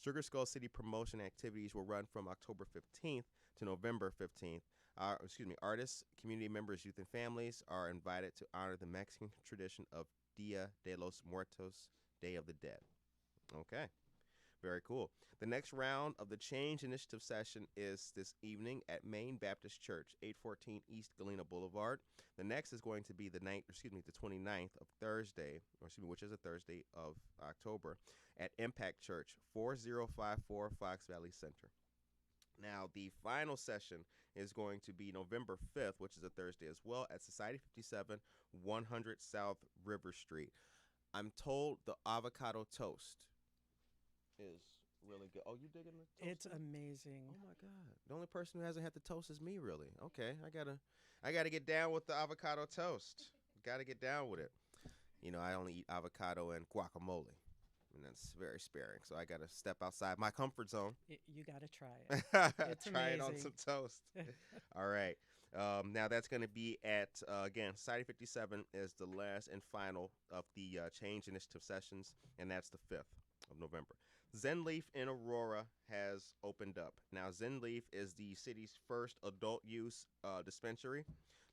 Sugar Skull City promotion activities will run from October 15th to November 15th. Artists, community members, youth, and families are invited to honor the Mexican tradition of Dia de los Muertos, Day of the Dead. Okay. Very cool. The next round of the Change Initiative session is this evening at Maine Baptist Church, 814 East Galena Boulevard. The next is going to be the 29th of Thursday, which is a Thursday of October, at Impact Church, 4054 Fox Valley Center. Now, the final session is going to be November 5th, which is a Thursday as well, at Society 57, 100 South River Street. I'm told the avocado toast is really good. Oh, you digging the toast? It's amazing. Oh my God! The only person who hasn't had the toast is me, really. Okay, I gotta get down with the avocado toast. Got to get down with it. You know, I only eat avocado and guacamole, and that's very sparing. So I gotta step outside my comfort zone. You got to try it. It's Try it on amazing. some toast. All right. Now that's going to be at again, Society 57 is the last and final of the Change Initiative sessions, and that's the 5th of November. Zen Leaf in Aurora has opened up. Now, Zen Leaf is the city's first adult use dispensary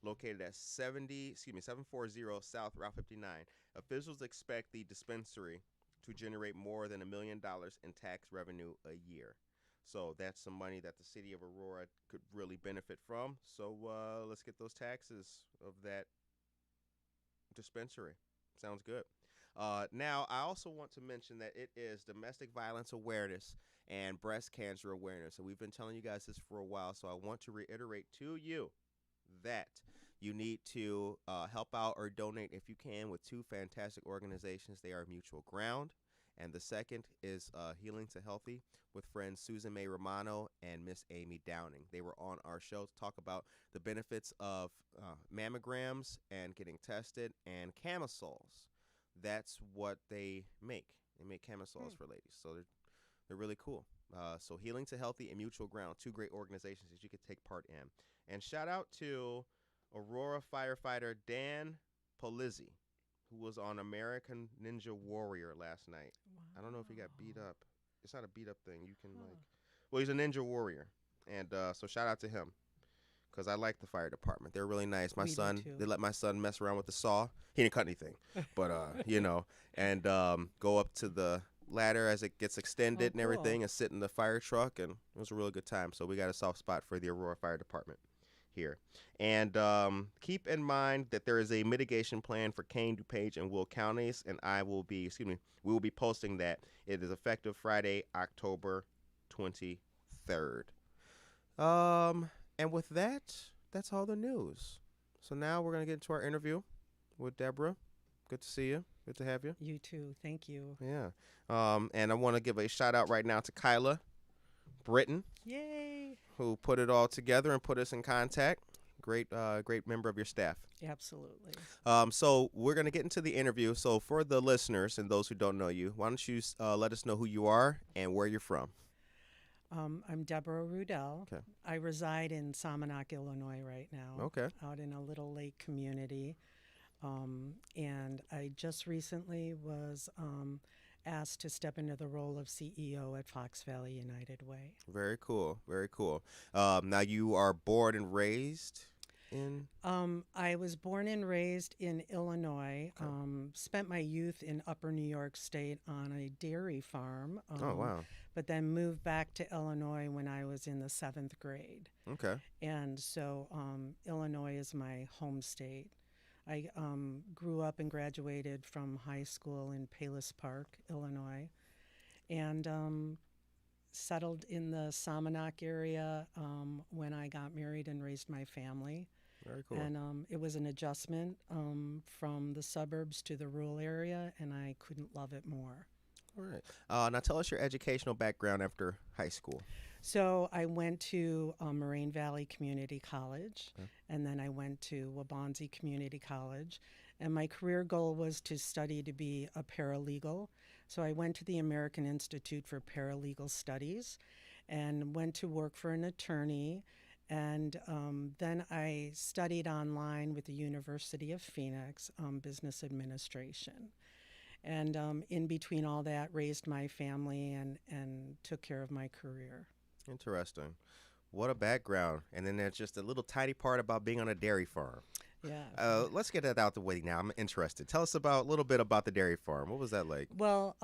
located at 740 South Route 59. Officials expect the dispensary to generate more than $1 million in tax revenue a year. So that's some money that the city of Aurora could really benefit from. So let's get those taxes of that dispensary. Sounds good. Now, I also want to mention that it is Domestic Violence Awareness and Breast Cancer Awareness. And we've been telling you guys this for a while, so I want to reiterate to you that you need to help out or donate if you can with two fantastic organizations. They are Mutual Ground, and the second is Healing to Healthy with friends Susan May Romano and Miss Amy Downing. They were on our show to talk about the benefits of mammograms and getting tested and camisoles. That's what they make. They make camisoles for ladies, so they're really cool. So Healing to Healthy and Mutual Ground, two great organizations that you could take part in. And shout out to Aurora firefighter Dan Polizzi, who was on American Ninja Warrior last night. Wow. I don't know if he got beat up. It's not a beat up thing. You can well, he's a Ninja Warrior, and so shout out to him. Because I like the fire department. They're really nice. My We do son, too. they let my son mess around with the saw. He didn't cut anything, but and go up to the ladder as it gets extended and cool. everything, and sit in the fire truck, and it was a really good time. So we got a soft spot for the Aurora Fire Department here. And keep in mind that there is a mitigation plan for Kane, DuPage, and Will counties, and we will be posting that. It is effective Friday, October 23rd. And with that, that's all the news. So now we're going to get into our interview with Deborah. Good to see you. Good to have you. You too. Thank you. Yeah. And I want to give a shout out right now to Kyla Britton, Yay. who put it all together and put us in contact. Great member of your staff. Absolutely. So we're going to get into the interview. So for the listeners and those who don't know you, why don't you let us know who you are and where you're from? I'm Deborah Rudell. Okay. I reside in Salmonac, Illinois right now. Okay. Out in a little lake community. And I just recently was asked to step into the role of CEO at Fox Valley United Way. Very cool. Very cool. Now you are born and raised in? I was born and raised in Illinois. Spent my youth in Upper New York State on a dairy farm. Oh, wow. But then moved back to Illinois when I was in the 7th grade. Okay. And so Illinois is my home state. I grew up and graduated from high school in Palos Park, Illinois, and settled in the Salmonac area when I got married and raised my family. Very cool. And it was an adjustment from the suburbs to the rural area, and I couldn't love it more. All right. Now tell us your educational background after high school. So I went to Moraine Valley Community College, and then I went to Waubonsee Community College. And my career goal was to study to be a paralegal. So I went to the American Institute for Paralegal Studies and went to work for an attorney. And then I studied online with the University of Phoenix, business administration. And in between all that, raised my family and took care of my career. Interesting. What a background. And then there's just a little tiny part about being on a dairy farm. Yeah. Let's get that out the way now. I'm interested. Tell us about a little bit about the dairy farm. What was that like? Well,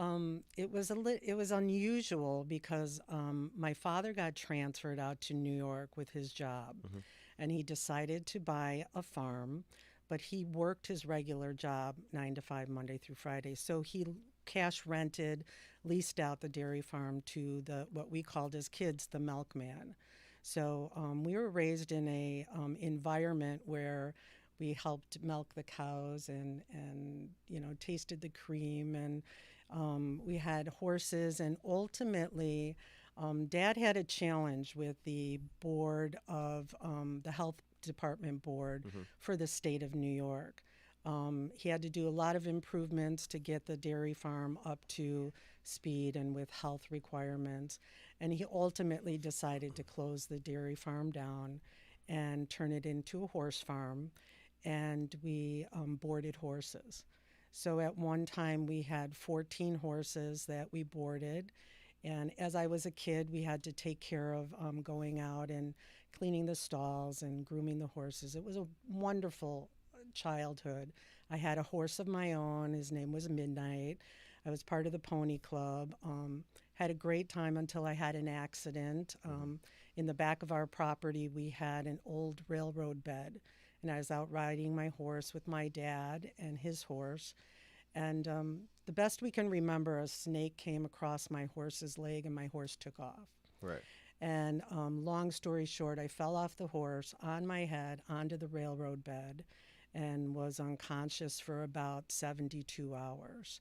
it was unusual because my father got transferred out to New York with his job, Hmm. and he decided to buy a farm, but he worked his regular job 9 to 5 Monday through Friday. So he cash rented, leased out the dairy farm to the what we called as kids the milkman. So we were raised in a environment where we helped milk the cows and tasted the cream, and we had horses, and ultimately dad had a challenge with the board of the health department board Hmm. for the state of New York. He had to do a lot of improvements to get the dairy farm up to speed and with health requirements, and he ultimately decided to close the dairy farm down and turn it into a horse farm, and we boarded horses. So at one time we had 14 horses that we boarded. And as I was a kid, we had to take care of going out and cleaning the stalls and grooming the horses. It was a wonderful childhood. I had a horse of my own. His name was Midnight. I was part of the pony club. Had a great time until I had an accident. In the back of our property, we had an old railroad bed, and I was out riding my horse with my dad and his horse. And the best we can remember, a snake came across my horse's leg, and my horse took off. Right. And long story short, I fell off the horse on my head onto the railroad bed and was unconscious for about 72 hours.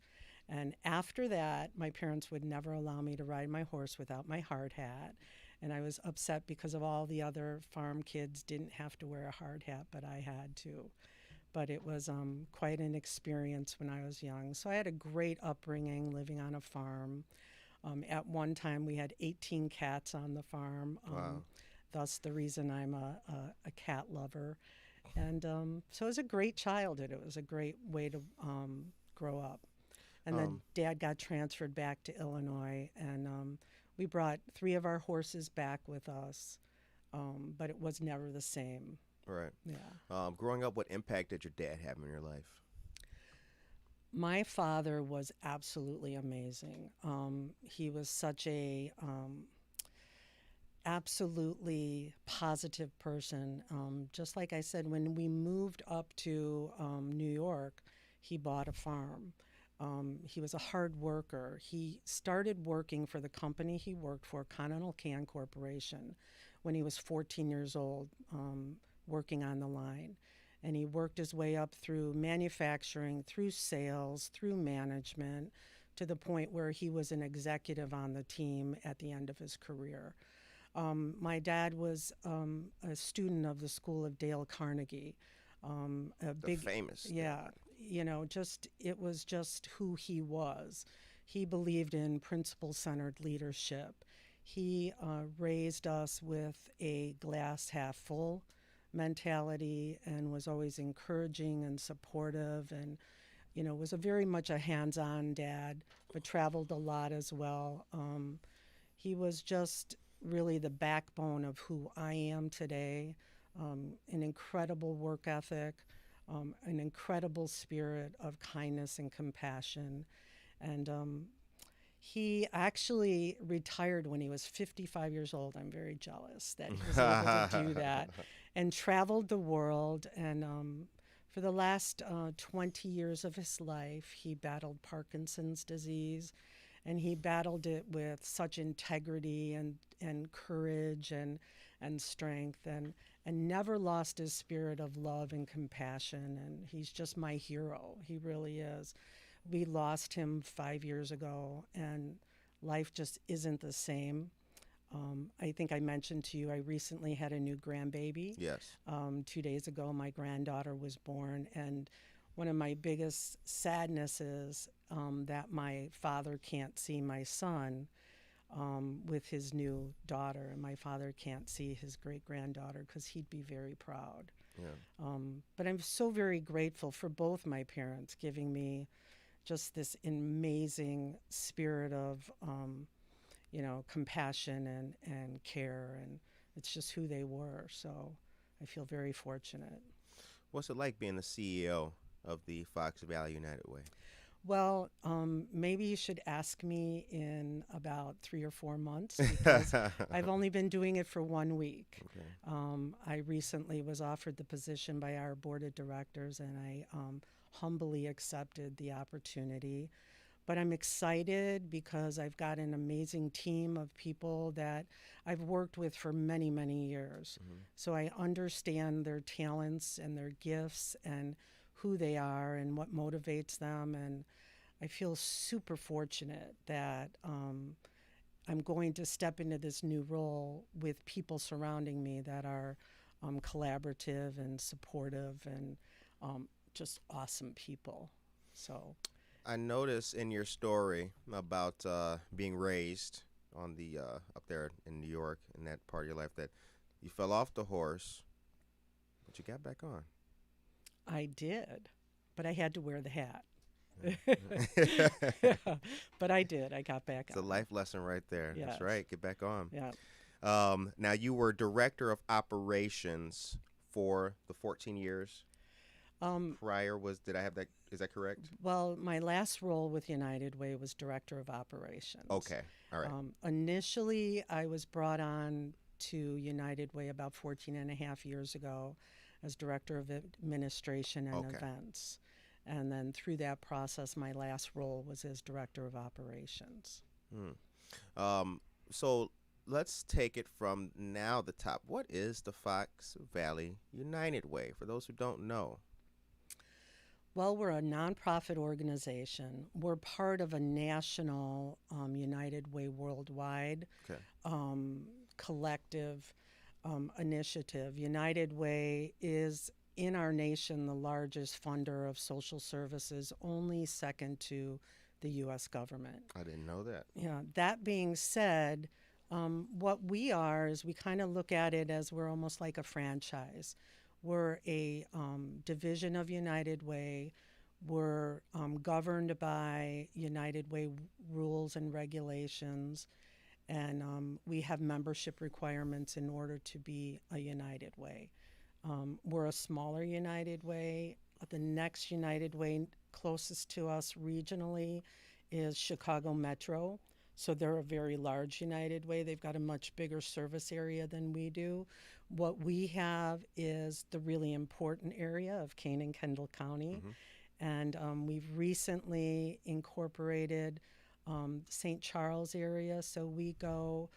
And after that, my parents would never allow me to ride my horse without my hard hat. And I was upset because of all the other farm kids didn't have to wear a hard hat, but I had to. But it was quite an experience when I was young. So I had a great upbringing living on a farm. At one time, we had 18 cats on the farm, Wow. thus the reason I'm a cat lover. And so it was a great childhood. It was a great way to grow up. And then Um, dad got transferred back to Illinois, and we brought 3 of our horses back with us, but it was never the same. right. Yeah. Growing up, what impact did your dad have in your life? My father was absolutely amazing. He was such a absolutely positive person. Just like I said, when we moved up to New York, he bought a farm. He was a hard worker. He started working for the company he worked for, Continental Can Corporation, when he was 14 years old, working on the line. And he worked his way up through manufacturing, through sales, through management, to the point where he was an executive on the team at the end of his career. My dad was a student of the School of Dale Carnegie. A The big, famous. yeah, just it was just who he was. He believed in principle centered leadership. He raised us with a glass half full mentality and was always encouraging and supportive, and was a very much a hands-on dad, but traveled a lot as well. He was just really the backbone of who I am today. An incredible work ethic, an incredible spirit of kindness and compassion. And he actually retired when he was 55 years old. I'm very jealous that he was able to do that, and traveled the world. And for the last 20 years of his life, he battled Parkinson's disease, and he battled it with such integrity and courage and strength, and never lost his spirit of love and compassion. And he's just my hero. He really is. We lost him 5 years ago, and life just isn't the same. I think I mentioned to you I recently had a new grandbaby. Yes. 2 days ago, my granddaughter was born, and one of my biggest sadnesses that my father can't see my son with his new daughter, and my father can't see his great granddaughter because he'd be very proud. Yeah. But I'm so very grateful for both my parents giving me just this amazing spirit of, compassion and care. And it's just who they were. So I feel very fortunate. What's it like being the CEO of the Fox Valley United Way? Well, maybe you should ask me in about 3 or 4 months because I've only been doing it for 1 week. Okay. I recently was offered the position by our board of directors, and I humbly accepted the opportunity. But I'm excited because I've got an amazing team of people that I've worked with for many, many years. Mm-hmm. So I understand their talents and their gifts and who they are and what motivates them. And I feel super fortunate that I'm going to step into this new role with people surrounding me that are collaborative and supportive and just awesome people. So I noticed in your story about being raised on the up there in New York in that part of your life that you fell off the horse, but you got back on. I did, but I had to wear the hat. Yeah. Yeah, but I did. I got back It's a on. life lesson right there. Yes. That's right. Get back on. Yeah. Now you were director of operations for the 14 years prior. Did I have that? Is that correct? Well, my last role with United Way was director of operations. Okay. All right. Initially, I was brought on to United Way about 14 and a half years ago as director of administration and Okay. events. And then through that process, my last role was as director of operations. So let's take it from now the top. What is the Fox Valley United Way for those who don't know? Well, we're a nonprofit organization. We're part of a national United Way Worldwide Okay. collective initiative. United Way is in our nation the largest funder of social services, only second to the U.S. government. I didn't know that. Yeah. That being said, what we are is we kind of look at it as we're almost like a franchise. We're a division of United Way. We're governed by United Way rules and regulations, and we have membership requirements in order to be a United Way. We're a smaller United Way. The next United Way closest to us regionally is Chicago Metro. So they're a very large United Way. They've got a much bigger service area than we do. What we have is the really important area of Kane and Kendall County. Mm-hmm. And we've recently incorporated St. Charles area. So we go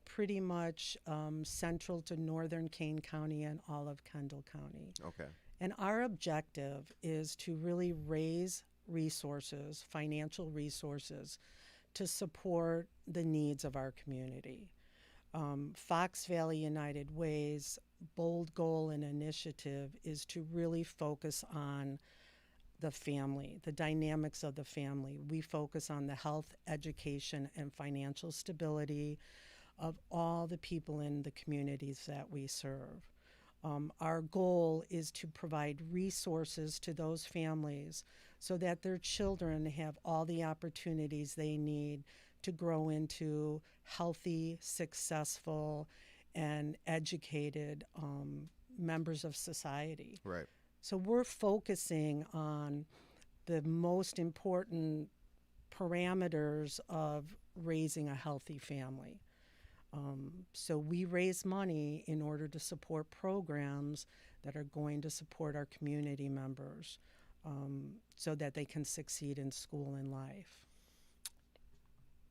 pretty much central to northern Kane County and all of Kendall County. Okay. And our objective is to really raise resources, financial resources, to support the needs of our community. Fox Valley United Way's bold goal and initiative is to really focus on the family, the dynamics of the family. We focus on the health, education, and financial stability of all the people in the communities that we serve. Our goal is to provide resources to those families so that their children have all the opportunities they need to grow into healthy, successful, and educated members of society. Right. So we're focusing on the most important parameters of raising a healthy family. So we raise money in order to support programs that are going to support our community members so that they can succeed in school and life.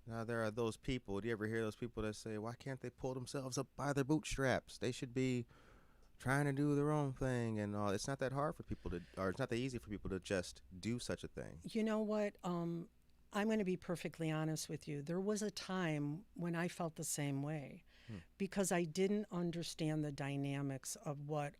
Now there are those people. Do you ever hear those people that say, "Why can't they pull themselves up by their bootstraps? They should be trying to do their own thing and all." It's not that hard for people to, or it's not that easy for people to just do such a thing. You know what? I'm going to be perfectly honest with you. There was a time when I felt the same way because I didn't understand the dynamics of what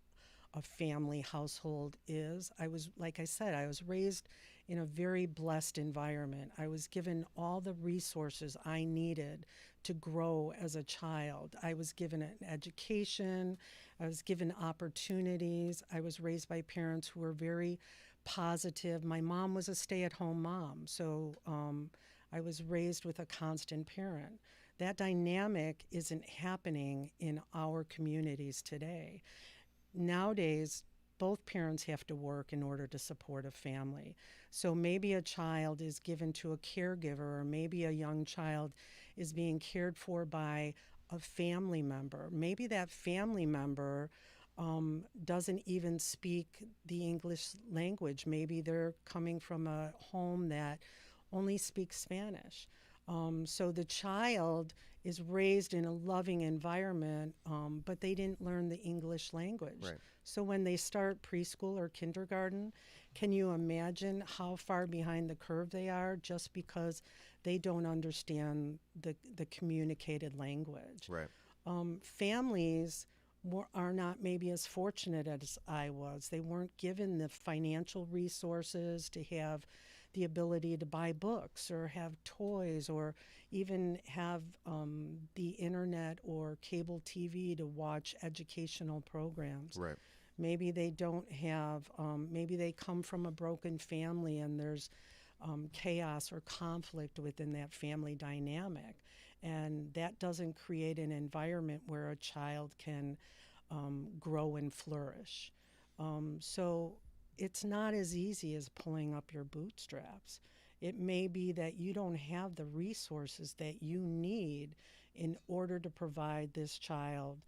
a family household is. I was, like I said, I was raised in a very blessed environment. I was given all the resources I needed to grow as a child. I was given an education. I was given opportunities. I was raised by parents who were very positive. My mom was a stay-at-home mom, so I was raised with a constant parent. That dynamic isn't happening in our communities today. Nowadays, both parents have to work in order to support a family. So maybe a child is given to a caregiver, or maybe a young child is being cared for by a family member. Maybe that family member doesn't even speak the English language. Maybe they're coming from a home that only speaks Spanish. So the child is raised in a loving environment, but they didn't learn the English language. Right. So when they start preschool or kindergarten, can you imagine how far behind the curve they are just because they don't understand the communicated language? Right. Families are not maybe as fortunate as I was. They weren't given the financial resources to have the ability to buy books or have toys or even have the internet or cable TV to watch educational programs. Right. Maybe they don't have, maybe they come from a broken family and there's chaos or conflict within that family dynamic. And that doesn't create an environment where a child can grow and flourish. So it's not as easy as pulling up your bootstraps. It may be that you don't have the resources that you need in order to provide this child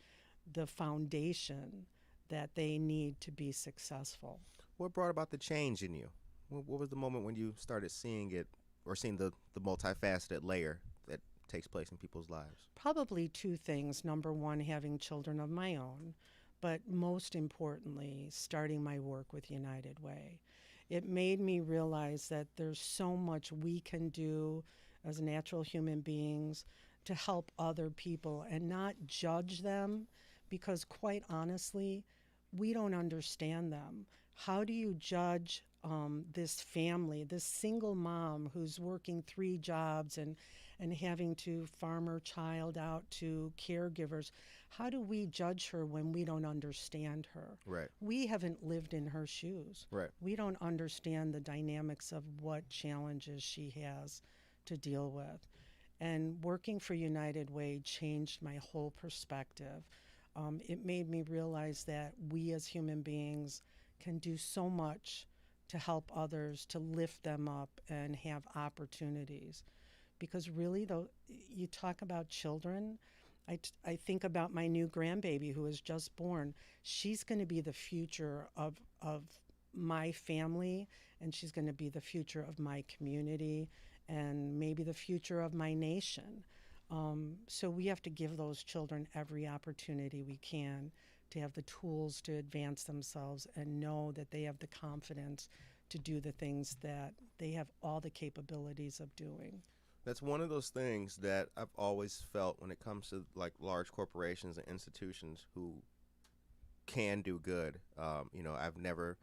the foundation that they need to be successful. What brought about the change in you? What was the moment when you started seeing it, or seeing the multifaceted layer that takes place in people's lives? Probably two things. Number one, having children of my own, but most importantly, starting my work with United Way. It made me realize that there's so much we can do as natural human beings to help other people and not judge them because, quite honestly, we don't understand them. How do you judge this family, this single mom who's working three jobs and having to farm her child out to caregivers? How do we judge her when we don't understand her? Right. We haven't lived in her shoes. Right. We don't understand the dynamics of what challenges she has to deal with. And working for United Way changed my whole perspective. It made me realize that we as human beings can do so much to help others, to lift them up and have opportunities. Because really, though, you talk about children, I think about my new grandbaby who was just born. She's going to be the future of my family, and she's going to be the future of my community, and maybe the future of my nation. So we have to give those children every opportunity we can to have the tools to advance themselves and know that they have the confidence to do the things that they have all the capabilities of doing. That's one of those things that I've always felt when it comes to like large corporations and institutions who can do good. I've never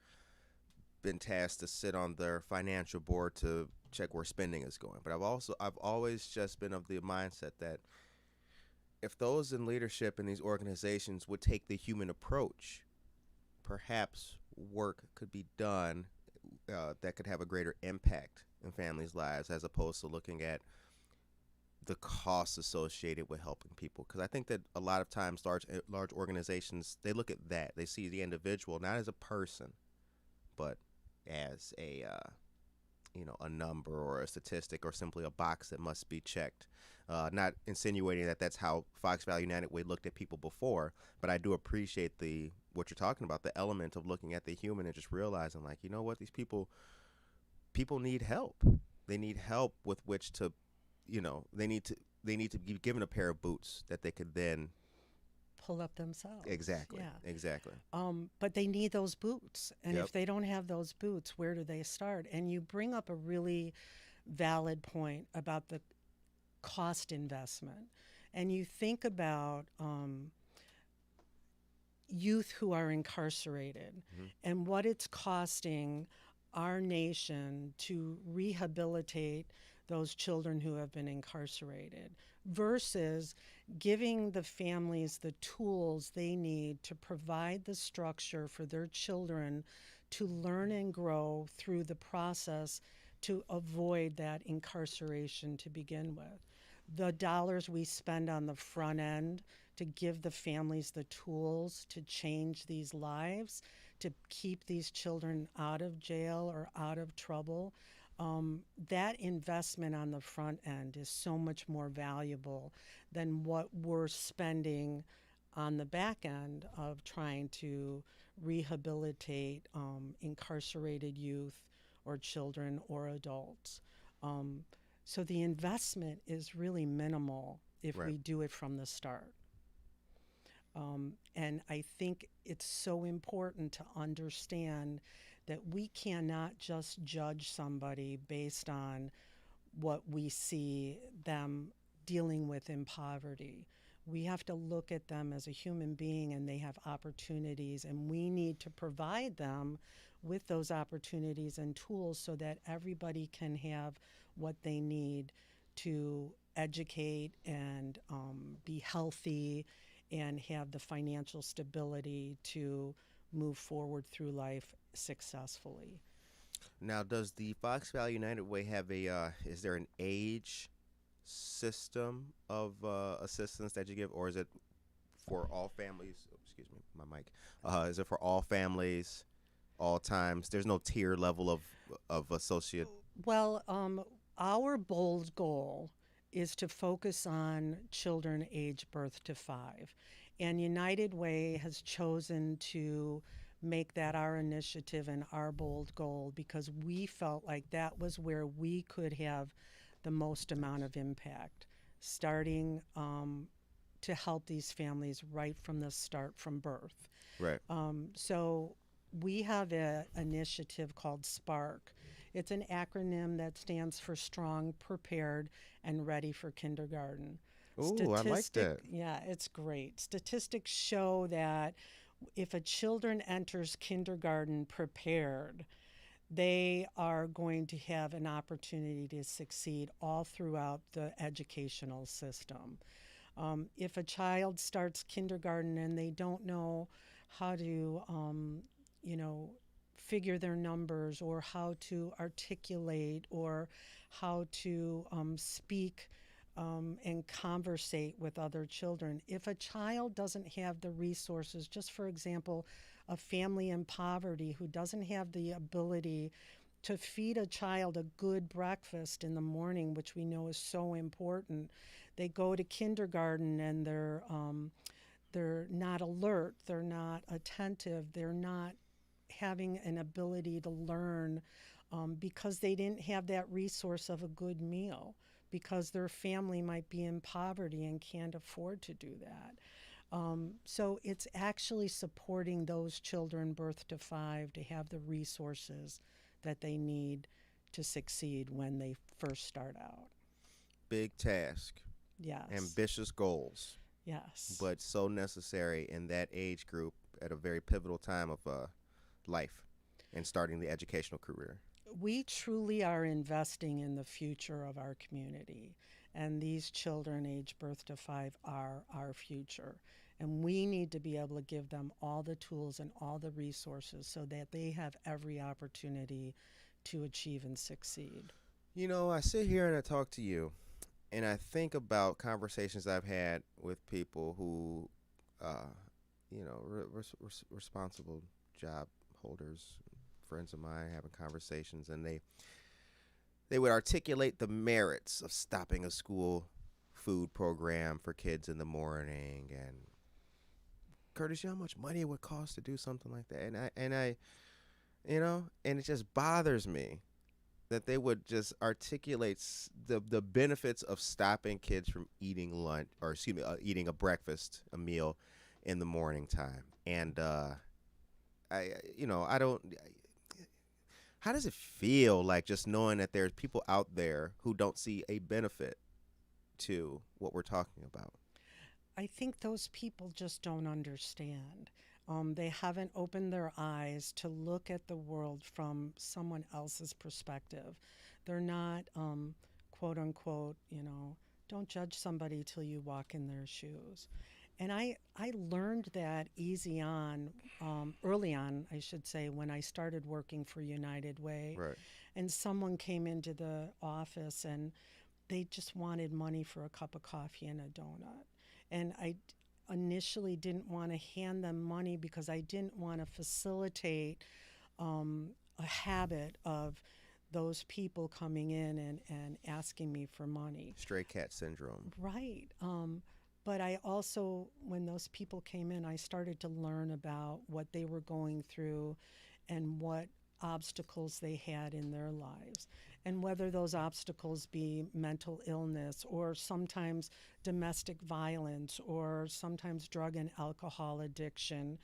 been tasked to sit on their financial board to check where spending is going, but I've always just been of the mindset that if those in leadership in these organizations would take the human approach, perhaps work could be done that could have a greater impact in families' lives, as opposed to looking at the costs associated with helping people. Because I think that a lot of times large organizations, they look at that. They see the individual not as a person, but as a number or a statistic or simply a box that must be checked. Not insinuating that that's how Fox Valley United Way looked at people before, but I do appreciate what you're talking about, the element of looking at the human and just realizing, like, you know what, these people need help. They need help with which to, they need to be given a pair of boots that they could then Pull up themselves. exactly, Yeah. exactly. But they need those boots. And Yep. if they don't have those boots, where do they start? And you bring up a really valid point about the cost investment. And you think about youth who are incarcerated and what it's costing our nation to rehabilitate those children who have been incarcerated versus giving the families the tools they need to provide the structure for their children to learn and grow through the process to avoid that incarceration to begin with. The dollars we spend on the front end to give the families the tools to change these lives, to keep these children out of jail or out of trouble, that investment on the front end is so much more valuable than what we're spending on the back end of trying to rehabilitate incarcerated youth or children or adults. Um, so the investment is really minimal if Right. we do it from the start. And I think it's so important to understand that we cannot just judge somebody based on what we see them dealing with in poverty. We have to look at them as a human being and they have opportunities, and we need to provide them with those opportunities and tools so that everybody can have what they need to educate and be healthy and have the financial stability to move forward through life successfully. Now, does the Fox Valley United Way have a? Is there an age system of assistance that you give, or is it for all families? Oh, excuse me, my mic. Is it for all families, all times? There's no tier level of associate. Well, our bold goal is to focus on children age birth to 5. And United Way has chosen to make that our initiative and our bold goal because we felt like that was where we could have the most amount of impact, starting to help these families right from the start, from birth. Right. So we have an initiative called SPARK. It's an acronym that stands for Strong, Prepared, and Ready for Kindergarten. Ooh, I like that. Yeah, it's great. Statistics show that if a children enters kindergarten prepared, they are going to have an opportunity to succeed all throughout the educational system. If a child starts kindergarten and they don't know how to, you know, figure their numbers or how to articulate or how to speak and conversate with other children. If a child doesn't have the resources, just for example, a family in poverty who doesn't have the ability to feed a child a good breakfast in the morning, which we know is so important, they go to kindergarten and they're not alert, they're not attentive, they're not having an ability to learn because they didn't have that resource of a good meal because their family might be in poverty and can't afford to do that. So it's actually supporting those children birth to 5 to have the resources that they need to succeed when they first start out. Big task, Yes, ambitious goals, yes. but so necessary in that age group at a very pivotal time of life and starting the educational career. We truly are investing in the future of our community, and these children age birth to 5 are our future. And we need to be able to give them all the tools and all the resources so that they have every opportunity to achieve and succeed. You know, I sit here and I talk to you, and I think about conversations I've had with people who, uh, responsible job holders, friends of mine, having conversations, and they would articulate the merits of stopping a school food program for kids in the morning, and Curtis, you know how much money it would cost to do something like that, and it just bothers me that they would just articulate the benefits of stopping kids from eating lunch, or excuse me, eating a breakfast, a meal in the morning time. And I don't. How does it feel like just knowing that there's people out there who don't see a benefit to what we're talking about? I think those people just don't understand. They haven't opened their eyes to look at the world from someone else's perspective. They're not, quote unquote, don't judge somebody till you walk in their shoes. And I learned that early on, I should say, when I started working for United Way. Right. And someone came into the office and they just wanted money for a cup of coffee and a donut. And I initially didn't want to hand them money because I didn't want to facilitate a habit of those people coming in and asking me for money. Stray cat syndrome. Right. But I also, when those people came in, I started to learn about what they were going through and what obstacles they had in their lives. And whether those obstacles be mental illness or sometimes domestic violence or sometimes drug and alcohol addiction,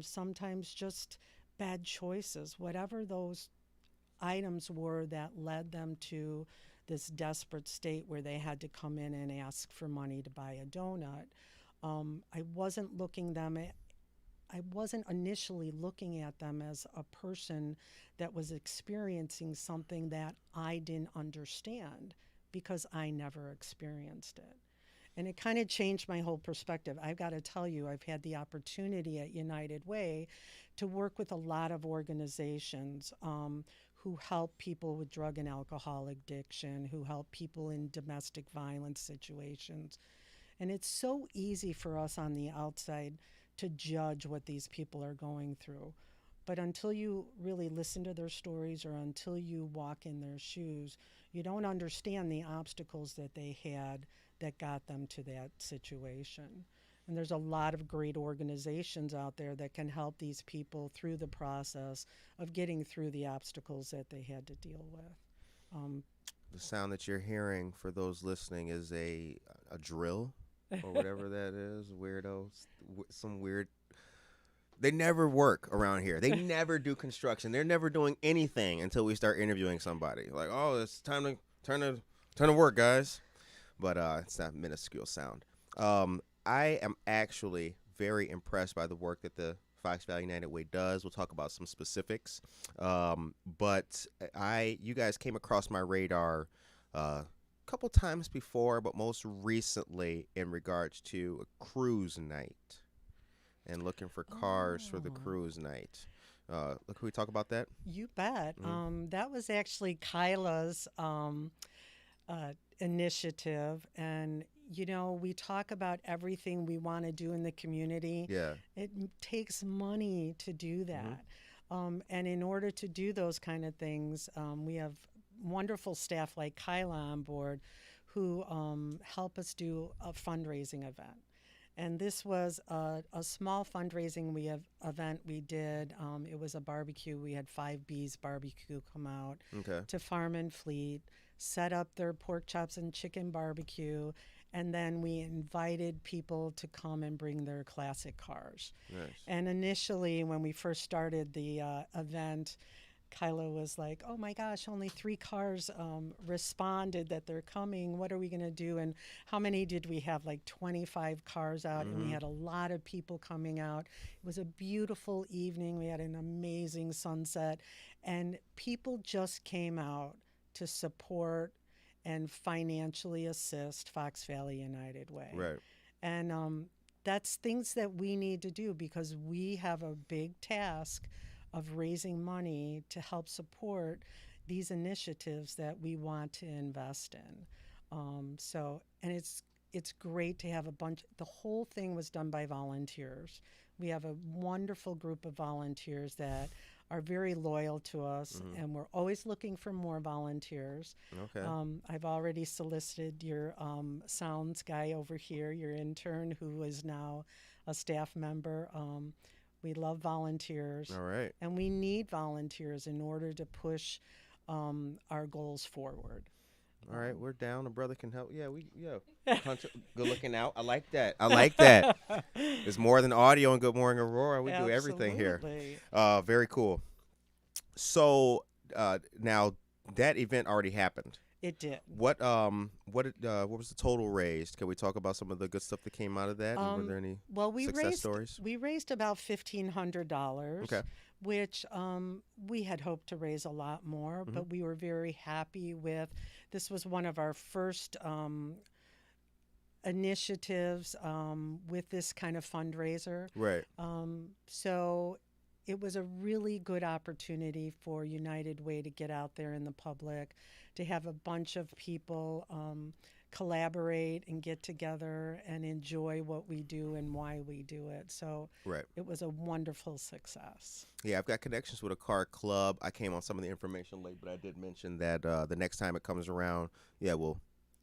sometimes just bad choices, whatever those items were that led them to this desperate state where they had to come in and ask for money to buy a donut. I wasn't looking them at, I wasn't initially looking at them as a person that was experiencing something that I didn't understand because I never experienced it. And it kind of changed my whole perspective. I've got to tell you, I've had the opportunity at United Way to work with a lot of organizations who help people with drug and alcohol addiction, who help people in domestic violence situations. And it's so easy for us on the outside to judge what these people are going through. But until you really listen to their stories or until you walk in their shoes, you don't understand the obstacles that they had that got them to that situation. And there's a lot of great organizations out there that can help these people through the process of getting through the obstacles that they had to deal with. The sound that you're hearing for those listening is a drill or whatever that is. Weirdo. Some weird. They never work around here. They never do construction. They're never doing anything until we start interviewing somebody. Like, oh, it's time to turn to work, guys. But it's not minuscule sound. I am actually very impressed by the work that the Fox Valley United Way does. We'll talk about some specifics. But you guys came across my radar a couple times before, but most recently in regards to a cruise night and looking for cars for the cruise night. Can we talk about that? You bet. That was actually Kyla's initiative. And, you know, we talk about everything we want to do in the community. Yeah. It takes money to do that. And in order to do those kind of things, we have wonderful staff like Kyla on board who help us do a fundraising event. And this was a small fundraising event we did. It was a barbecue. We had 5B's barbecue come out to Farm and Fleet, set up their pork chops and chicken barbecue, and then we invited people to come and bring their classic cars. Nice. And initially, when we first started the event, Kyla was like, oh my gosh, only 3 cars responded that they're coming. What are we going to do? And how many did we have? Like 25 cars out, and we had a lot of people coming out. It was a beautiful evening. We had an amazing sunset, and people just came out to support and financially assist Fox Valley United Way. Right. And that's things that we need to do because we have a big task of raising money to help support these initiatives that we want to invest in. And it's great to have the whole thing was done by volunteers. We have a wonderful group of volunteers that are very loyal to us, and we're always looking for more volunteers. Okay. I've already solicited your sounds guy over here, your intern, who is now a staff member. We love volunteers. All right. And we need volunteers in order to push our goals forward. All right, we're down. A brother can help. Hunter, good looking out. I like that. It's more than audio and Good Morning Aurora. We do everything here. Very cool. So now that event already happened. It did. What was the total raised? Can we talk about some of the good stuff that came out of that? And were there any success stories? We raised about $1,500. Okay. Which we had hoped to raise a lot more, but we were very happy with. This was one of our first initiatives with this kind of fundraiser. Right. So it was a really good opportunity for United Way to get out there in the public, to have a bunch of people collaborate and get together and enjoy what we do and why we do it. So Right. it was a wonderful success. Yeah, I've got connections with a car club. I came on some of the information late, but I did mention that the next time it comes around, yeah, we'll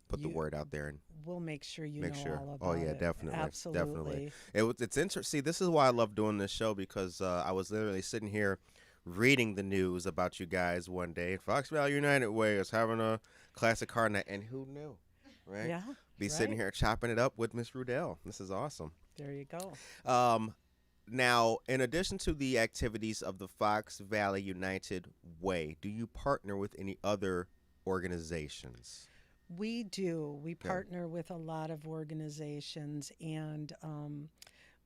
put the You, word out there and we'll make sure you make know sure. all Oh about yeah, it. definitely, definitely. Absolutely. It's interesting. See, this is why I love doing this show because I was literally sitting here reading the news about you guys one day. Fox Valley United Way is having a classic car night, and who knew, right? Yeah, Be sitting right. here chopping it up with Miss Rudell. This is awesome. There you go. Um, Now, in addition to the activities of the Fox Valley United Way, do you partner with any other organizations? We do. We Okay. partner with a lot of organizations, and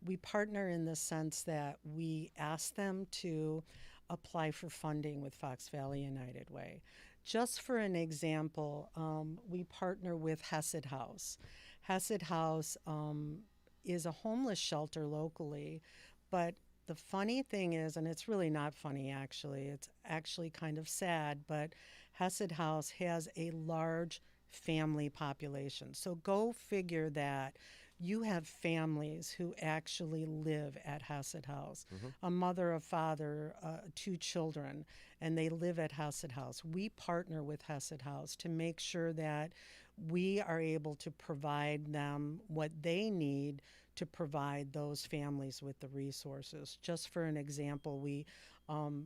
we partner in the sense that we ask them to apply for funding with Fox Valley United Way. Just for an example, we partner with Hesed House. Hesed House is a homeless shelter locally, but the funny thing is, and it's really not funny actually, it's actually kind of sad, but Hesed House has a large family population. So go figure that you have families who actually live at Hesed House, Hmm. a mother, a father, two children, and they live at Hesed House. We partner with Hesed House to make sure that we are able to provide them what they need to provide those families with the resources. Just for an example, we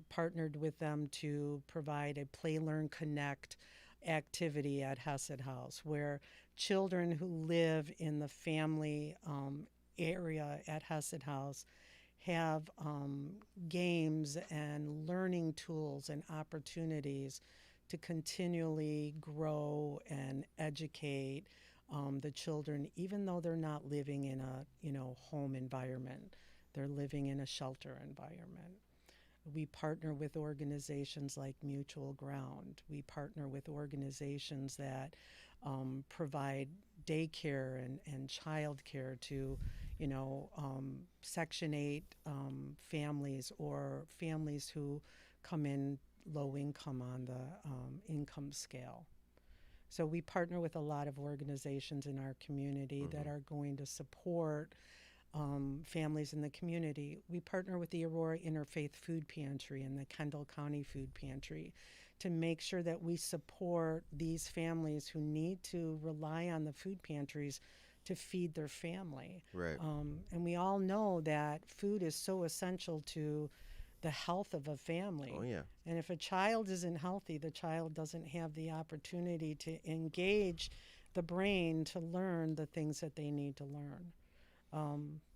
partnered with them to provide a Play Learn Connect activity at Hesed House where children who live in the family area at Hesed House have games and learning tools and opportunities to continually grow and educate the children, even though they're not living in a home environment. They're living in a shelter environment. We partner with organizations like Mutual Ground. We partner with organizations that provide daycare and child care to, Section 8 families or families who come in low income on the income scale. So we partner with a lot of organizations in our community that Hmm. are going to support families in the community. We partner with the Aurora Interfaith Food Pantry and the Kendall County Food Pantry to make sure that we support these families who need to rely on the food pantries to feed their family. Right. And we all know that food is so essential to the health of a Oh family. yeah. And if a child isn't healthy, the child doesn't have the opportunity to engage the brain to learn the things that they need to learn.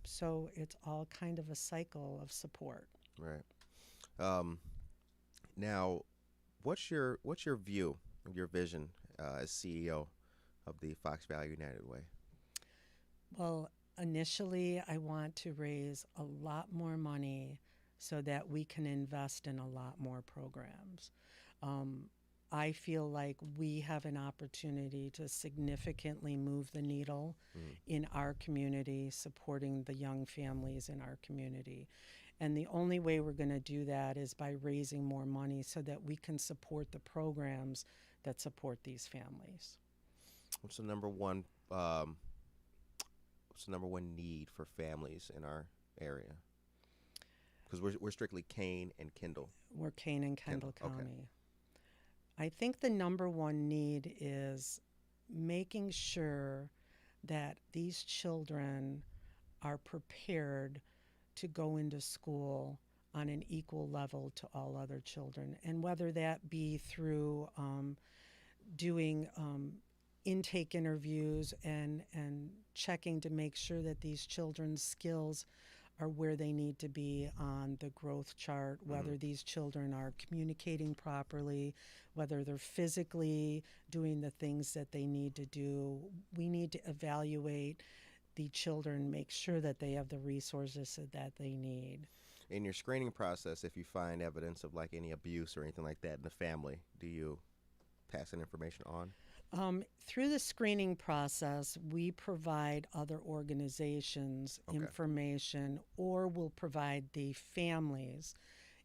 So it's all kind of a cycle of support. Right. Um, Now, what's your view, your vision as CEO of the Fox Valley United Way? Well, initially, I want to raise a lot more money so that we can invest in a lot more programs. Um, I feel like we have an opportunity to significantly move the needle Mm. in our community, supporting the young families in our community. And the only way we're going to do that is by raising more money so that we can support the programs that support these families. What's the number one? What's the number one need for families in our area? Because we're strictly Kane and Kendall. We're Kane and Kendall Kendall. Okay. County. I think the number one need is making sure that these children are prepared to go into school on an equal level to all other children. And whether that be through doing intake interviews and checking to make sure that these children's skills are where they need to be on the growth chart, Hmm. whether these children are communicating properly, whether they're physically doing the things that they need to do. We need to evaluate the children, make sure that they have the resources that they need. In your screening process, if you find evidence of like any abuse or anything like that in the family, do you passing information on? Through the screening process, we provide other organizations Okay. information or will provide the families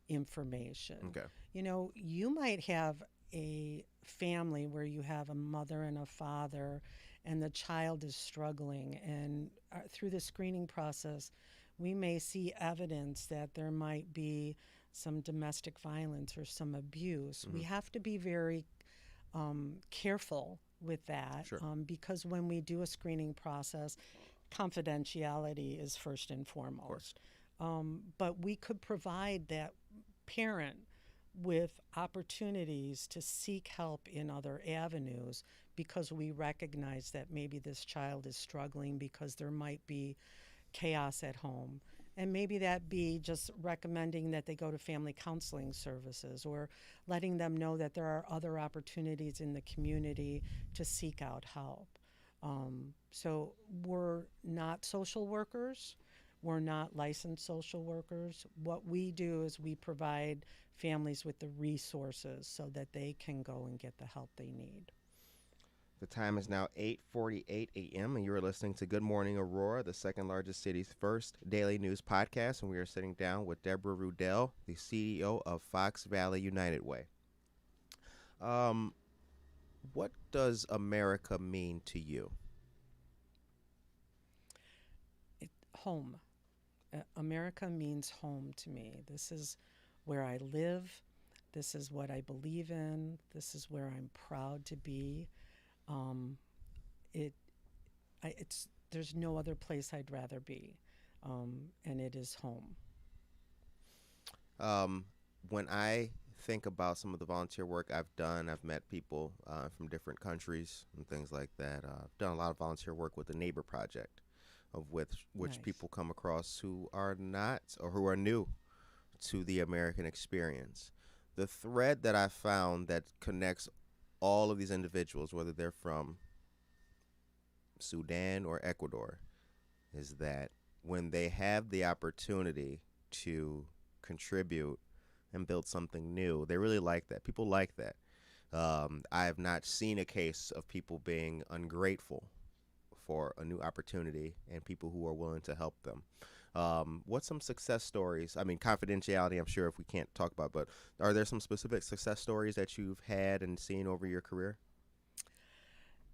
information. Okay. You know, you might have a family where you have a mother and a father, and the child is struggling. And through the screening process, we may see evidence that there might be some domestic violence or some abuse. Hmm. We have to be very careful with that Sure. because when we do a screening process, confidentiality is first and Of course. foremost. But we could provide that parent with opportunities to seek help in other avenues because we recognize that maybe this child is struggling because there might be chaos at home. And maybe that be just recommending that they go to family counseling services or letting them know that there are other opportunities in the community to seek out help. So we're not social workers. We're not licensed social workers. What we do is we provide families with the resources so that they can go and get the help they need. The time is now 8:48 a.m. and you are listening to Good Morning Aurora, the second largest city's first daily news podcast, and we are sitting down with Deborah Rudell, the CEO of Fox Valley United Way. Um, what does America mean to you? Home. America means home to me. This is where I live. This is what I believe in. This is where I'm proud to be. Um, it, it's there's no other place I'd rather be, and it is home. Um, when I think about some of the volunteer work I've done, I've met people from different countries and things like that. I've done a lot of volunteer work with the Neighbor Project, of which Nice. people come across who are not or who are new to the American experience. The thread that I found that connects all of these individuals, whether they're from Sudan or Ecuador, is that when they have the opportunity to contribute and build something new, they really like that. People like that. I have not seen a case of people being ungrateful for a new opportunity and people who are willing to help them. What's some success stories? I mean, confidentiality, I'm sure if we can't talk about, but are there some specific success stories that you've had and seen over your career?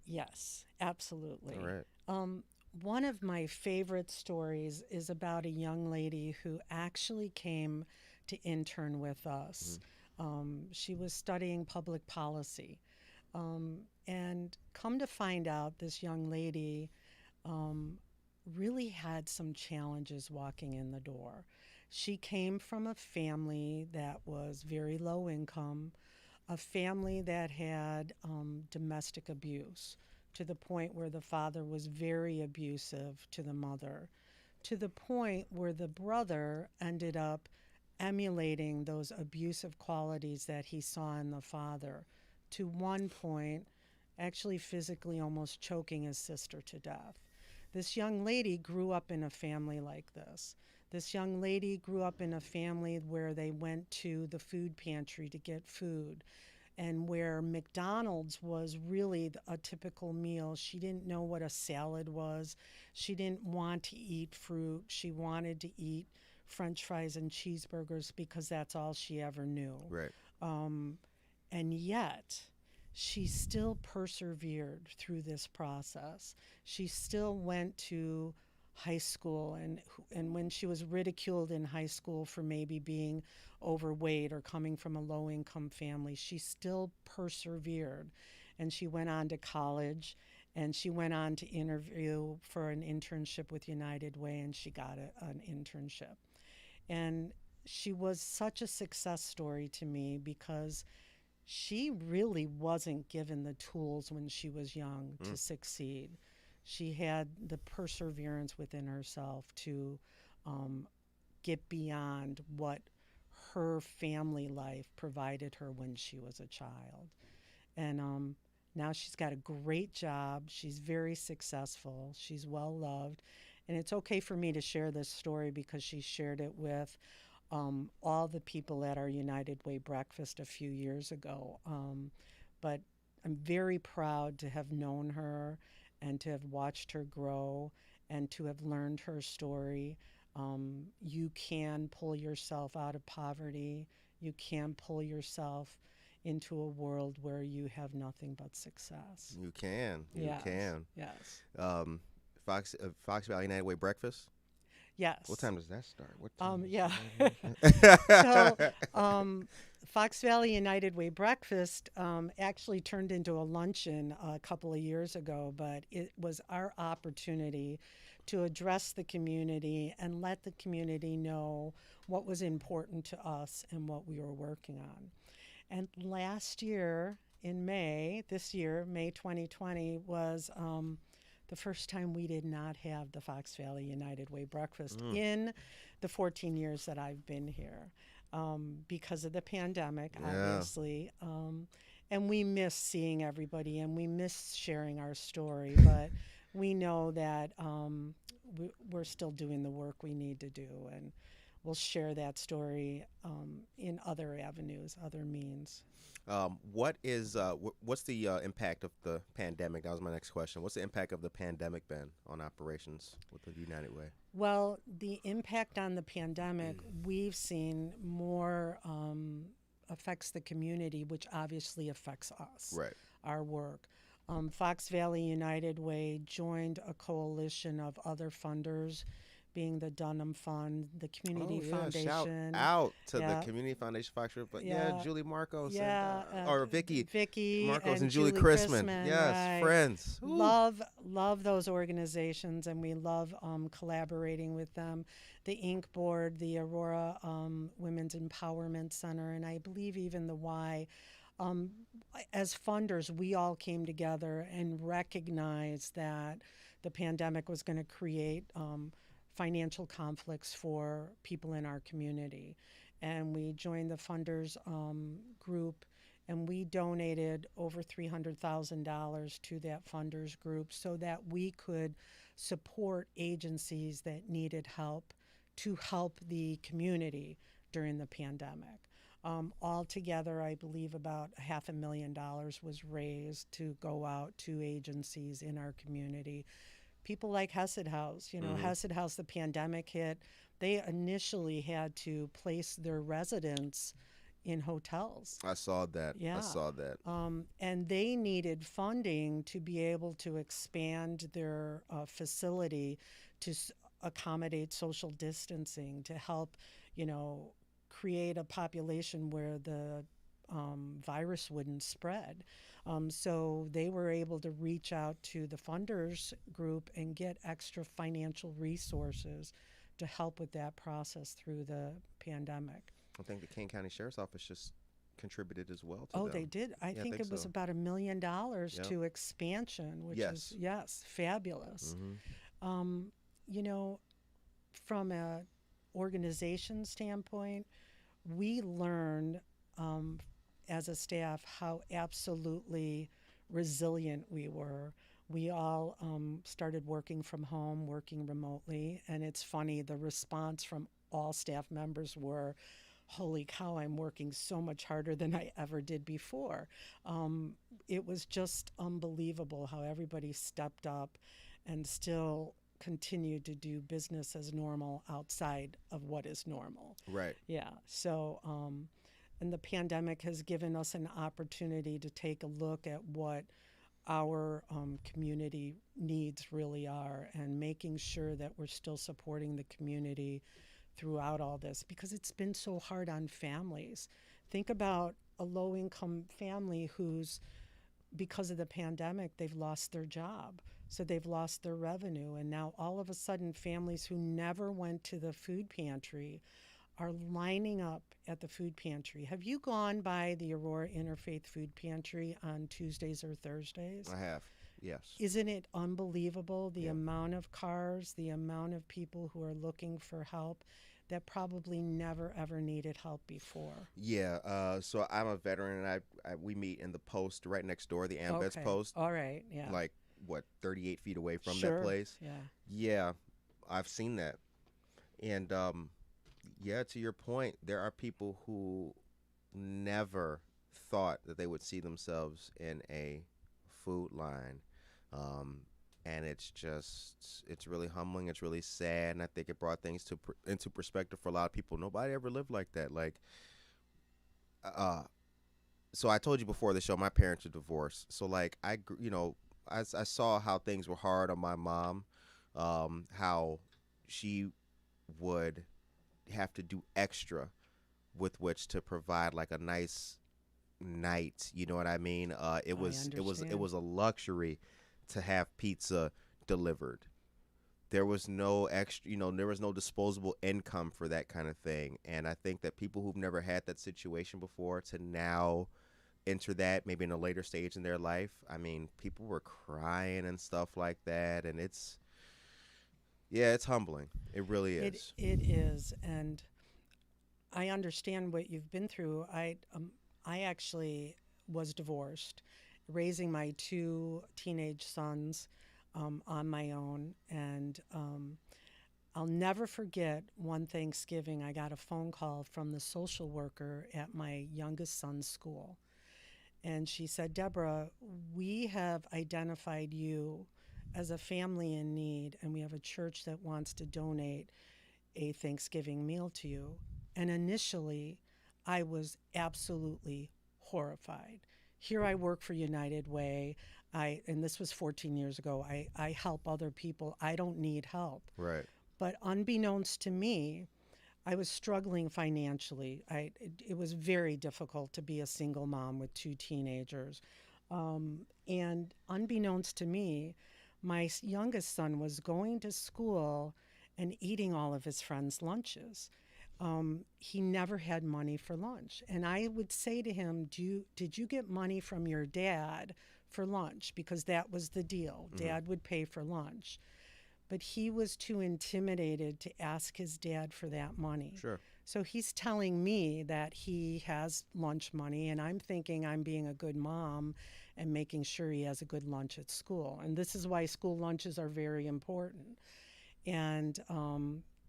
Yes, All absolutely. right. Um, One of my favorite stories is about a young lady who actually came to intern with us. Mm-hmm. She was studying public policy. And come to find out, this young lady um, really had some challenges walking in the door. She came from a family that was very low income, a family that had domestic abuse to the point where the father was very abusive to the mother, to the point where the brother ended up emulating those abusive qualities that he saw in the father, to one point, actually physically almost choking his sister to death. This young lady grew up in a family like this. This young lady grew up in a family where they went to the food pantry to get food and where McDonald's was really a typical meal. She didn't know what a salad was. She didn't want to eat fruit. She wanted to eat French fries and cheeseburgers because that's all she ever knew. Right. Um, and yet, she still persevered through this process. She still went to high school, and when she was ridiculed in high school for maybe being overweight or coming from a low income family, she still persevered. And she went on to college, and she went on to interview for an internship with United Way, and she got an internship. And she was such a success story to me because she really wasn't given the tools when she was young Mm. to succeed. She had the perseverance within herself to um, get beyond what her family life provided her when she was a child. And now she's got a great job. She's very successful. She's well loved. And it's okay for me to share this story because she shared it with all the people at our United Way breakfast a few years ago. But I'm very proud to have known her and to have watched her grow and to have learned her story. You can pull yourself out of poverty. You can pull yourself into a world where you have nothing but success. You can. You Yes. can. Yes. Um, Fox Valley United Way breakfast. Yes. What time does that start? What time? Yeah. So, Does Fox Valley United Way Breakfast actually turned into a luncheon a couple of years ago, but it was our opportunity to address the community and let the community know what was important to us and what we were working on. And last year in May, this year, May 2020, was the first time we did not have the Fox Valley United Way breakfast in the 14 years that I've been here because of the pandemic, Yeah. obviously. And we miss seeing everybody and we miss sharing our story, but we know that we're still doing the work we need to do. And we'll share that story in other avenues, other means. What's the impact of the pandemic? That was my next question. What's the impact of the pandemic been on operations with the United Way? Well, the impact on the pandemic, we've seen more affects the community, which obviously affects us, Right. our work. Fox Valley United Way joined a coalition of other funders, being the Dunham Fund, the Community Foundation. Shout out to Yeah. the Community Foundation Fox River, but Yeah. Julie Marcos Yeah, and or Vicky Marcos and Julie Julie Chrisman. Chrisman, Yes, right. friends. Ooh. Love those organizations, and we love collaborating with them. The Inc. Board, the Aurora Women's Empowerment Center, and I believe even the Y. As funders, we all came together and recognized that the pandemic was going to create financial conflicts for people in our community. And we joined the funders group, and we donated over $300,000 to that funders group so that we could support agencies that needed help to help the community during the pandemic. Altogether, I believe about $500,000 was raised to go out to agencies in our community. People like Hesed House, Hesed House, the pandemic hit, they initially had to place their residents in hotels. I saw that. Yeah. I saw that. And they needed funding to be able to expand their facility to accommodate social distancing, to help, create a population where the virus wouldn't spread. So they were able to reach out to the funders group and get extra financial resources to help with that process through the pandemic. I think the Kane County Sheriff's Office just contributed as well to Oh, them. they did. I think it was so. about $1 million Yep. to expansion, which Yes. is, yes, fabulous. Mm-hmm. From a organization standpoint, we learned as a staff how absolutely resilient we were. We all started working from home, working remotely, and it's funny, the response from all staff members were, holy cow, I'm working so much harder than I ever did before. It was just unbelievable how everybody stepped up and still continued to do business as normal outside of what is normal. Right. Yeah. So, and the pandemic has given us an opportunity to take a look at what our community needs really are and making sure that we're still supporting the community throughout all this, because it's been so hard on families. Think about a low-income family who's, because of the pandemic, they've lost their job. So they've lost their revenue. And now all of a sudden, families who never went to the food pantry are lining up at the food pantry. Have you gone by the Aurora Interfaith Food Pantry on Tuesdays or Thursdays? I have, yes. Isn't it unbelievable, the Yeah. amount of cars, the amount of people who are looking for help that probably never, ever needed help before? Yeah, so I'm a veteran, and we meet in the post right next door, the Ambets Okay. post, All right, yeah. like, 38 feet away from Sure. that place? Yeah. Yeah, I've seen that. And, yeah, to your point, there are people who never thought that they would see themselves in a food line. Um, and it's really humbling. It's really sad. And I think it brought things into perspective for a lot of people. Nobody ever lived like that. Like, uh, so I told you before the show, my parents are divorced. So like I saw how things were hard on my mom, how she would have to do extra with which to provide like a nice night. You know what I mean? It I was it understand. was a luxury to have pizza delivered. There was no extra, there was no disposable income for that kind of thing. And I think that people who've never had that situation before to now enter that maybe in a later stage in their life. I mean, people were crying and stuff like that, and it's humbling. It really is. It is, and I understand what you've been through. I actually was divorced, raising my two teenage sons on my own, and I'll never forget one Thanksgiving. I got a phone call from the social worker at my youngest son's school, and she said, "Deborah, we have identified you as a family in need, and we have a church that wants to donate a Thanksgiving meal to you." And initially, I was absolutely horrified. Here I work for United Way. And this was 14 years ago. I help other people. I don't need help. Right. But unbeknownst to me, I was struggling financially. It was very difficult to be a single mom with two teenagers. And unbeknownst to me, my youngest son was going to school and eating all of his friends' lunches. He never had money for lunch. And I would say to him, did you get money from your dad for lunch? Because that was the deal. Hmm. Dad would pay for lunch. But he was too intimidated to ask his dad for that money. Sure. So he's telling me that he has lunch money, and I'm thinking I'm being a good mom and making sure he has a good lunch at school. And this is why school lunches are very important. And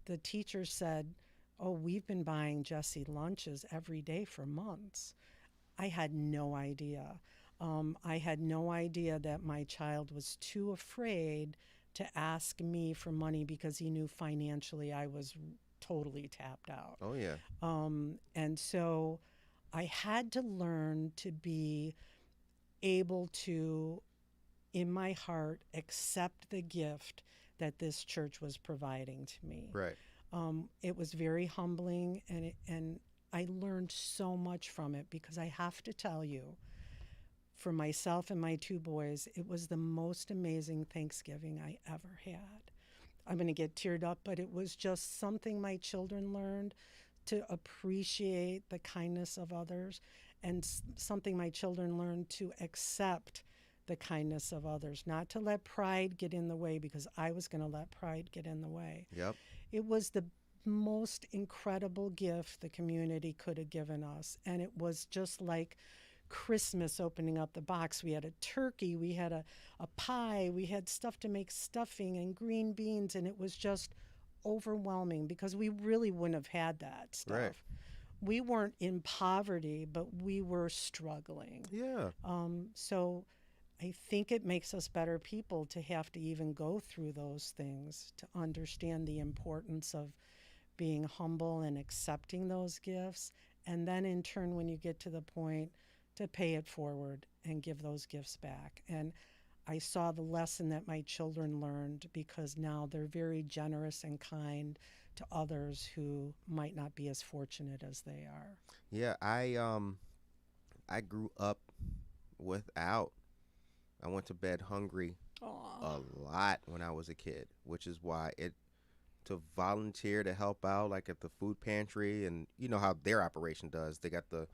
the teacher said, "Oh, we've been buying Jesse lunches every day for months." I had no idea. I had no idea that my child was too afraid to ask me for money because he knew financially I was totally tapped out. Oh yeah. And so I had to learn to be able to, in my heart, accept the gift that this church was providing to me. Right. It was very humbling, and I learned so much from it because I have to tell you, for myself and my two boys, it was the most amazing Thanksgiving I ever had. I'm going to get teared up, but it was just something my children learned to appreciate the kindness of others, and something my children learned to accept the kindness of others, not to let pride get in the way, because I was going to let pride get in the way. Yep. It was the most incredible gift the community could have given us. And it was just like Christmas opening up the box. We had a turkey, we had a pie, we had stuff to make stuffing and green beans. And it was just overwhelming because we really wouldn't have had that Right. stuff. We weren't in poverty, but we were struggling. Yeah. So I think it makes us better people to have to even go through those things, to understand the importance of being humble and accepting those gifts. And then in turn, when you get to the point, to pay it forward and give those gifts back. And I saw the lesson that my children learned, because now they're very generous and kind to others who might not be as fortunate as they are. Yeah. I grew up without. I went to bed hungry Aw. a lot when I was a kid, which is why it to volunteer to help out like at the food pantry, and you know how their operation does. They got the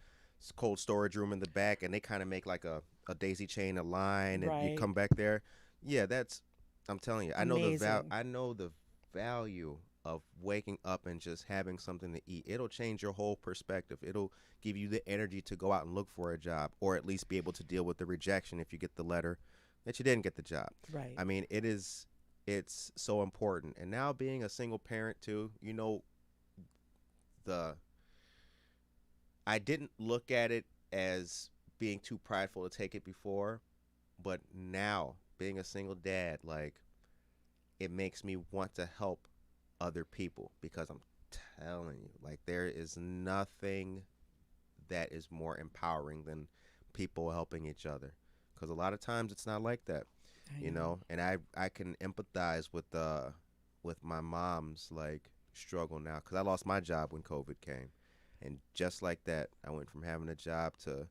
cold storage room in the back, and they kind of make like a daisy chain, a line, and you Right. come back there. Yeah, that's I'm telling you. Amazing. I know the value of waking up and just having something to eat. It'll change your whole perspective. It'll give you the energy to go out and look for a job, or at least be able to deal with the rejection if you get the letter that you didn't get the job. Right. I mean, it's so important. And now being a single parent too, the I didn't look at it as being too prideful to take it before, but now being a single dad, like it makes me want to help other people because I'm telling you, like there is nothing that is more empowering than people helping each other. Because a lot of times it's not like that, I you know. know. And I can empathize with my mom's like struggle now because I lost my job when COVID came, and just like that, I went from having a job to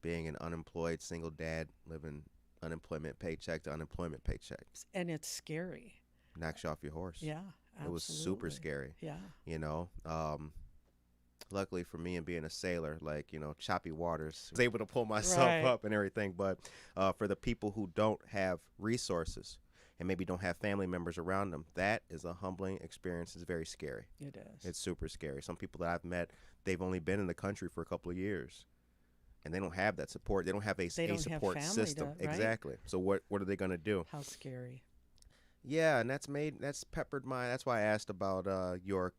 being an unemployed single dad living unemployment paycheck to unemployment paycheck. And it's scary. Knocks you off your horse. Yeah, It was super absolutely. scary, Yeah. you know. Luckily for me and being a sailor, like, you know, choppy waters, I was able to pull myself Right. up and everything. But for the people who don't have resources and maybe don't have family members around them, that is a humbling experience. It's very scary. It is. It's super scary. Some people that I've met, they've only been in the country for a couple of years and they don't have that support. They don't have They a don't have support family system. to, right? Exactly. So what are they going to do? How scary. Yeah, and that's peppered my. That's why I asked about your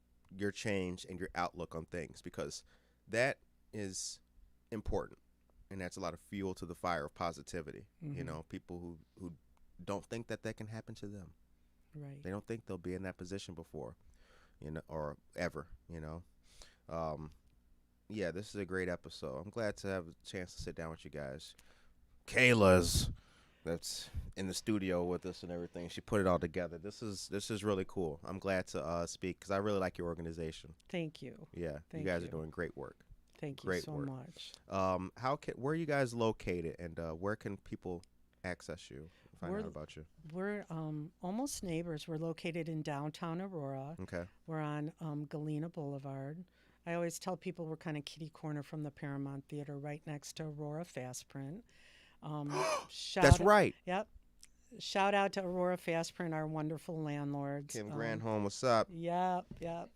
change and your outlook on things because that is important, and that's a lot of fuel to the fire of positivity. You Hmm. know, people who don't think that that can happen to them. Right. They don't think they'll be in that position before, you know, or ever. You know, um, yeah, this is a great episode. I'm glad to have a chance to sit down with you guys. Kayla's that's in the studio with us and everything. She put it all together. This is really cool. I'm glad to speak because I really like your organization. Thank you. Yeah, you Thank guys are you. doing great work. Thank you Great so work. much. Where are you guys located and where can people access you, find We're out about you? we're almost neighbors. We're located in downtown Aurora. Okay. We're on Galena Boulevard. I always tell people we're kind of kitty corner from the Paramount Theater, right next to Aurora Fast Print. That's Shout, right. yep. Shout out to Aurora Fast Print, our wonderful landlords. Kim Granholm, what's up? Yep, yep.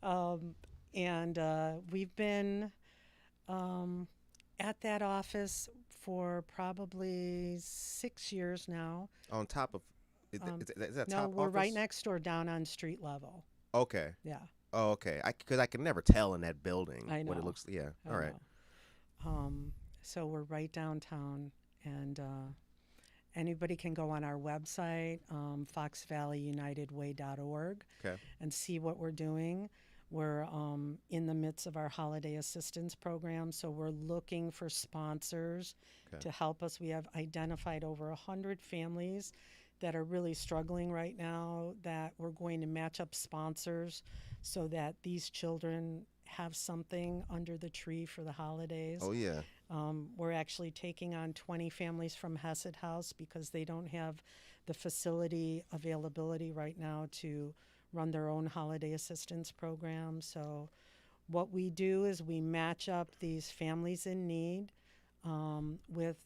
Um, and we've been um, at that office for probably 6 years now. On top of, Um, is that no, top we're right office? next door, down on street level. Okay. Yeah, Oh, okay. Because I can never tell in that building I what it know. looks. Yeah. I All right. know. So we're right downtown, and anybody can go on our website, foxvalleyunitedway.org, Okay. and see what we're doing. We're in the midst of our holiday assistance program, so we're looking for sponsors Okay. to help us. We have identified over 100 families that are really struggling right now that we're going to match up sponsors so that these children have something under the tree for the holidays. Oh yeah. We're actually taking on 20 families from Hesed House because they don't have the facility availability right now to run their own holiday assistance program. So, what we do is we match up these families in need with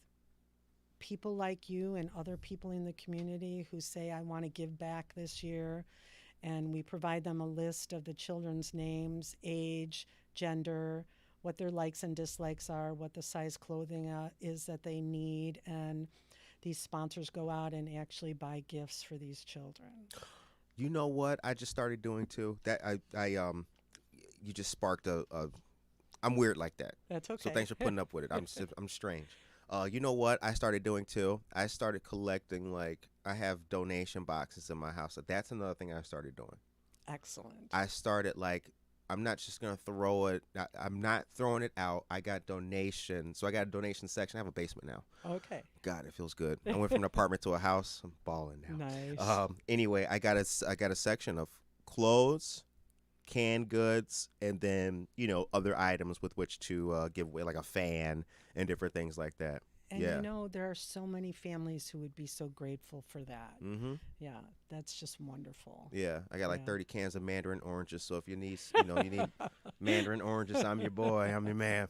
people like you and other people in the community who say, I want to give back this year. And we provide them a list of the children's names, age, gender, what their likes and dislikes are, what the size clothing is that they need. And these sponsors go out and actually buy gifts for these children. You know what? I just started doing too. That you just sparked a. I'm weird like that. That's So okay. thanks for putting up with it. I'm strange. You know what I started doing too? I started collecting like I have donation boxes in my house. So that's another thing I started doing. Excellent. I started like I'm not just gonna throw it. I'm not throwing it out. I got donations, so I got a donation section. I have a basement now. Okay. God, it feels good. I went from an apartment to a house. I'm balling now. Nice. Anyway, I got a section of clothes, canned goods, and then other items with which to give away, like a fan and different things like that. And Yeah. there are so many families who would be so grateful for that. Mm-hmm. Yeah, that's just wonderful. Yeah, I got like Yeah. 30 cans of mandarin oranges. So if you need, you need mandarin oranges, I'm your boy. I'm your man.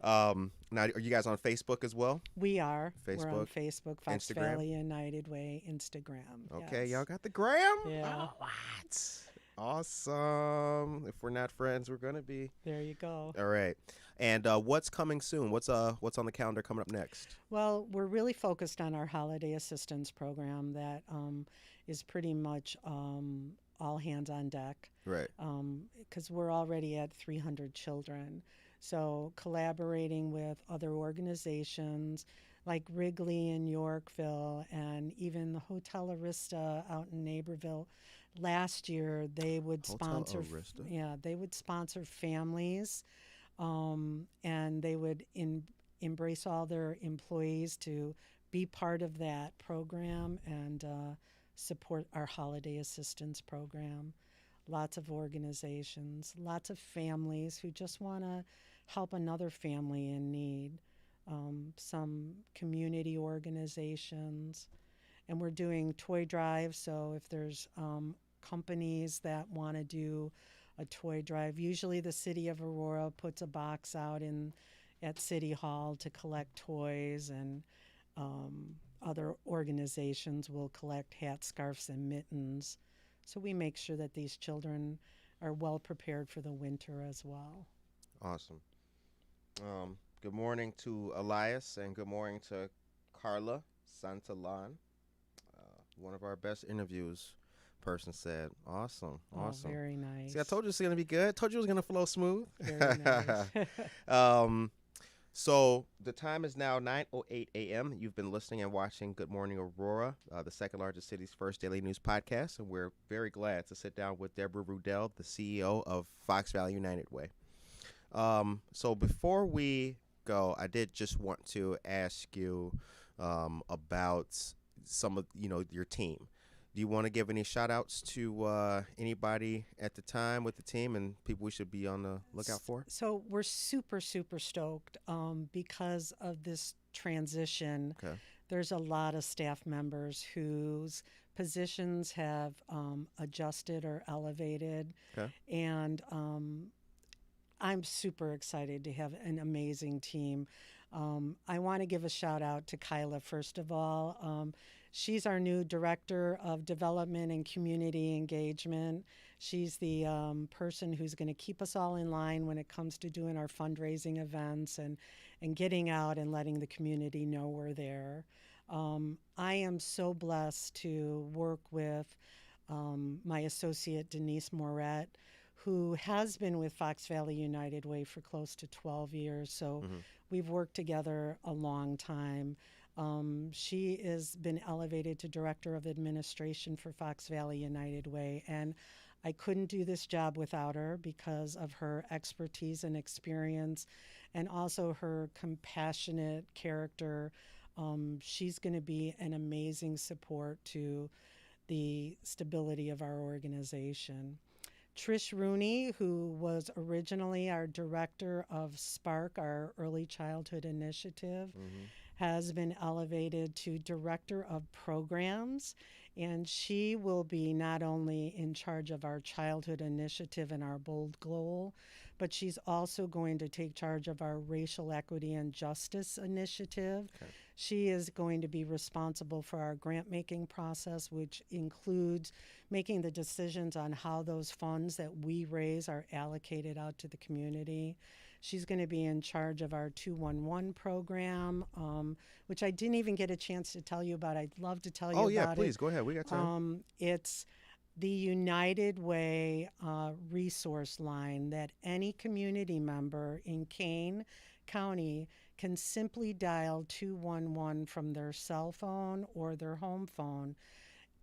Now, are you guys on Facebook as well? We are. We're on Facebook, Facebook, Fox Instagram? Valley United Way, Instagram. Okay, Yes. y'all got the gram? Yeah. Oh, what? Awesome. If we're not friends, we're gonna be. There you go. All right. And what's coming soon? What's on the calendar coming up next? Well, we're really focused on our holiday assistance program that is pretty much all hands on deck Right. because we're already at 300 children. So, collaborating with other organizations like Wrigley in Yorkville and even the Hotel Arista out in Naperville. Last year, they would Hotel sponsor, Arista. yeah, they would sponsor families, and they would embrace all their employees to be part of that program and support our holiday assistance program. Lots of organizations, lots of families who just want to help another family in need. Some community organizations, and we're doing toy drives. So if there's companies that want to do a toy drive, usually the city of Aurora puts a box out in at City Hall to collect toys, and other organizations will collect hats, scarves, and mittens. So we make sure that these children are well prepared for the winter as well. Awesome. Good morning to Elias and good morning to Carla Santalan. One of our best interviews. Person said, "Awesome, Oh, awesome." very See, I nice. told you it's gonna be good. Told you it was gonna flow smooth. Very nice. um, so the time is now 9:08 a.m. You've been listening and watching Good Morning Aurora, the second largest city's first daily news podcast, and we're very glad to sit down with Deborah Rudell, the CEO of Fox Valley United Way. So before we go, I did just want to ask you about some of your team. Do you want to give any shout outs to anybody at the time with the team and people we should be on the lookout for? So we're super, super stoked because of this transition. Okay. There's a lot of staff members whose positions have adjusted or elevated, Okay. and I'm super excited to have an amazing team. I want to give a shout out to Kyla, first of all. She's our new Director of Development and Community Engagement. She's the person who's going to keep us all in line when it comes to doing our fundraising events and getting out and letting the community know we're there. I am so blessed to work with my associate, Denise Moret, who has been with Fox Valley United Way for close to 12 years. So Mm-hmm. we've worked together a long time. She has been elevated to Director of Administration for Fox Valley United Way. And I couldn't do this job without her because of her expertise and experience and also her compassionate character. She's going to be an amazing support to the stability of our organization. Trish Rooney, who was originally our director of Spark, our early childhood initiative, Mm-hmm. has been elevated to director of programs. And she will be not only in charge of our childhood initiative and our bold goal, but she's also going to take charge of our racial equity and justice initiative. Okay. She is going to be responsible for our grant making process, which includes making the decisions on how those funds that we raise are allocated out to the community. She's going to be in charge of our 211 program, which I didn't even get a chance to tell you about. I'd love to tell you Oh yeah, about please it. go ahead. We got time. It's the United Way resource line that any community member in Kane County can simply dial 211 from their cell phone or their home phone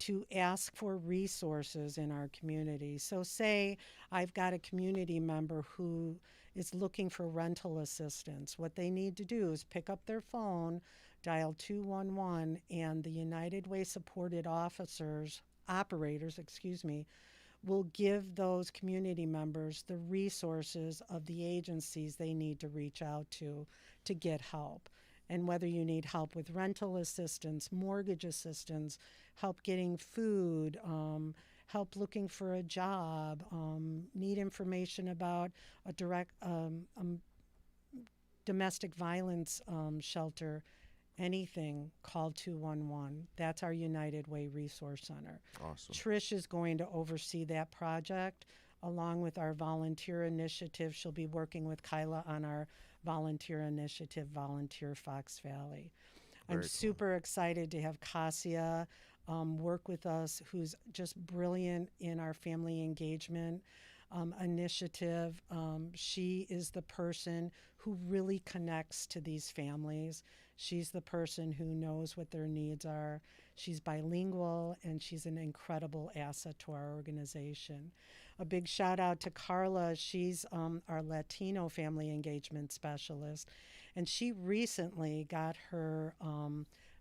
to ask for resources in our community. So, say I've got a community member who is looking for rental assistance. What they need to do is pick up their phone, dial 211, and the United Way supported operators, will give those community members the resources of the agencies they need to reach out to get help. And whether you need help with rental assistance, mortgage assistance, help getting food, help looking for a job, need information about a domestic violence shelter, anything, call 211. That's our United Way Resource Center. Awesome. Trish is going to oversee that project along with our volunteer initiative. She'll be working with Kyla on our volunteer initiative, Volunteer Fox Valley. I'm Very cool. super excited to have Cassia work with us, who's just brilliant in our family engagement. initiative. She is the person who really connects to these families. She's the person who knows what their needs are. She's bilingual and she's an incredible asset to our organization. A big shout out to Carla. She's our Latino family engagement specialist. And she recently got her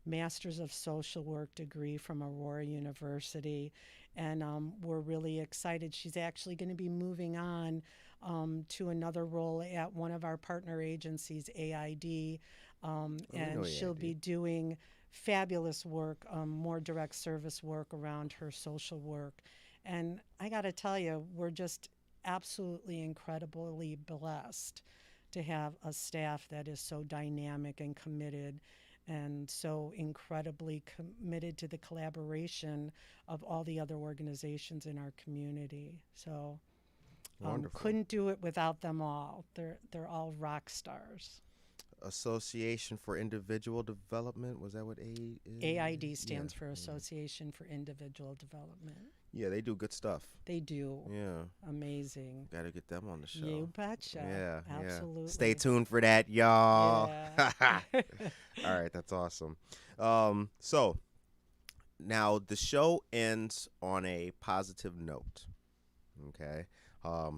Master's of Social Work degree from Aurora University. And we're really excited. She's actually going to be moving on to another role at one of our partner agencies, AID. And she'll be doing fabulous work, more direct service work around her social work. And I got to tell you, we're just absolutely incredibly blessed to have a staff that is so dynamic and committed and so incredibly committed to the collaboration of all the other organizations in our community. So couldn't do it without them all. They're all rock stars. Association for Individual Development, was that what A is? AID stands for Association for Individual Development. Yeah, they do good stuff. They do. Yeah. Amazing. Got to get them on the show. You betcha. Yeah. Absolutely. Yeah. Stay tuned for that, y'all. Yeah. All right, that's awesome. So now the show ends on a positive note. Okay.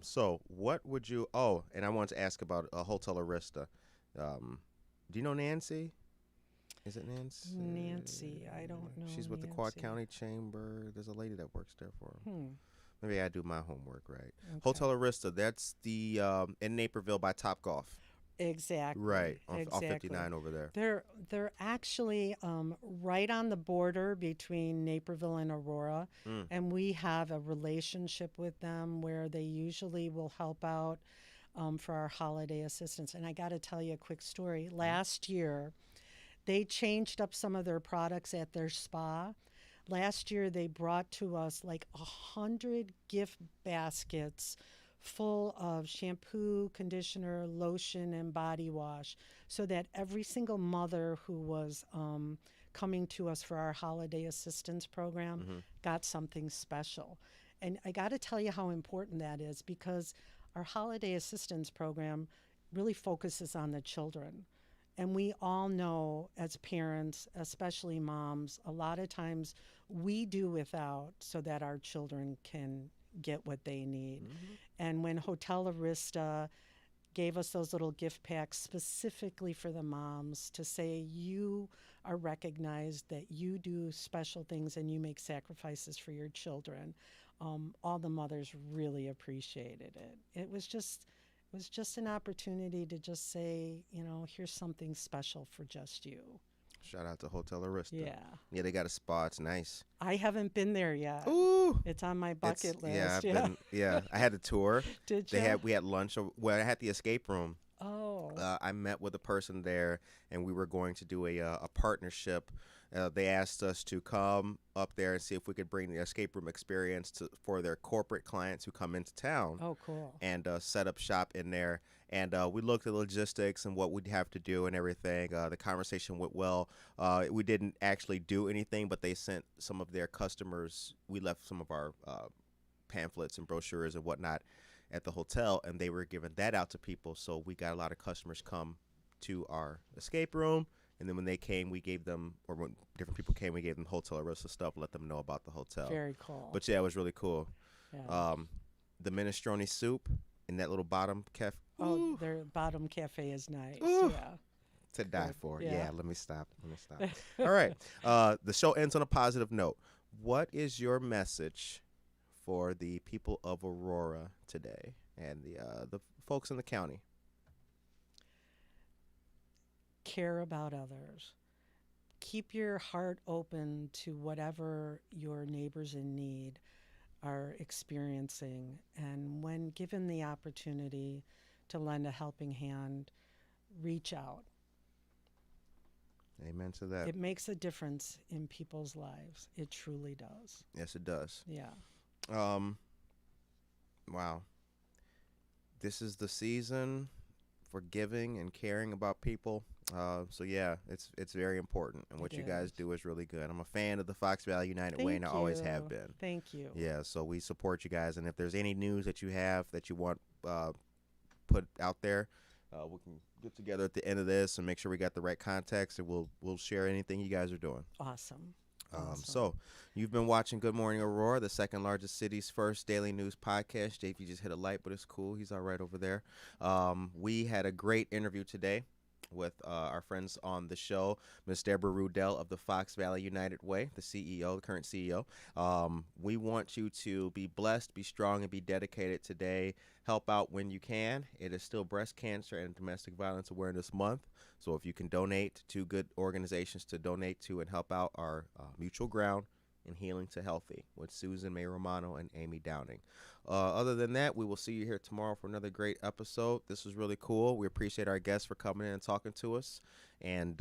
So what would you? Oh, and I want to ask about Hotel Arista. Do you know Nancy? Is it Nancy? Nancy, I don't know. She's with the Quad County Chamber. There's a lady that works there for them. Maybe I do my homework right. Okay. Hotel Arista, that's the in Naperville by Topgolf. Exactly. Right, off 59 over there. They're actually right on the border between Naperville and Aurora, and we have a relationship with them where they usually will help out for our holiday assistance. And I got to tell you a quick story. Last year, they changed up some of their products at their spa. Last year, they brought to us like 100 gift baskets full of shampoo, conditioner, lotion, and body wash, so that every single mother who was coming to us for our holiday assistance program got something special. And I got to tell you how important that is, because our holiday assistance program really focuses on the children. And we all know as parents, especially moms, a lot of times we do without so that our children can get what they need. And when Hotel Arista gave us those little gift packs specifically for the moms to say, you are recognized, that you do special things and you make sacrifices for your children, all the mothers really appreciated it. It was just an opportunity to just say, here's something special for just you. Shout out to Hotel Arista. Yeah. Yeah, they got a spa. It's nice. I haven't been there yet. Ooh. It's on my bucket list. Yeah, I had a tour. Did you? We had lunch. Well, I had the escape room. Oh. I met with a person there, and we were going to do a partnership. They asked us to come up there and see if we could bring the escape room experience for their corporate clients who come into town. Oh, cool. And set up shop in there. And we looked at logistics and what we'd have to do and everything. The conversation went well. We didn't actually do anything, but they sent some of their customers. We left some of our pamphlets and brochures and whatnot at the hotel, and they were giving that out to people. So we got a lot of customers come to our escape room. And then when they came, we gave them, or when different people came, we gave them Hotel Arista stuff, let them know about the hotel. Very cool. But yeah, it was really cool. Yeah. The minestrone soup in that little bottom cafe. Oh, their bottom cafe is nice. Ooh. Yeah. To die for. Yeah. Let me stop. All right. The show ends on a positive note. What is your message for the people of Aurora today and the folks in the county? Care about others. Keep your heart open to whatever your neighbors in need are experiencing. And when given the opportunity to lend a helping hand, reach out. Amen to that. It makes a difference in people's lives. It truly does. Yes, it does. Yeah. Wow. This is the season for giving and caring about people. So yeah, it's very important, and what It you guys is. do is really good. I'm a fan of the Fox Valley United Way, and I Thank always have you. been. Thank you. Yeah, so we support you guys, and if there's any news that you have that you want put out there, we can get together at the end of this and make sure we got the right context, and we'll share anything you guys are doing. Awesome. Awesome. So, you've been watching Good Morning Aurora, the second largest city's first daily news podcast. JP just hit a light, but it's cool. He's all right over there. We had a great interview today with our friends on the show, Miss Deborah Rudell of the Fox Valley United Way, the CEO, the current CEO. We want you to be blessed, be strong, and be dedicated today. Help out when you can. It is still Breast Cancer and Domestic Violence Awareness Month. So if you can donate to good organizations to donate to and help out our Mutual Ground and Healing to Healthy with Susan May Romano and Amy Downing. Other than that, we will see you here tomorrow for another great episode. This was really cool. We appreciate our guests for coming in and talking to us. And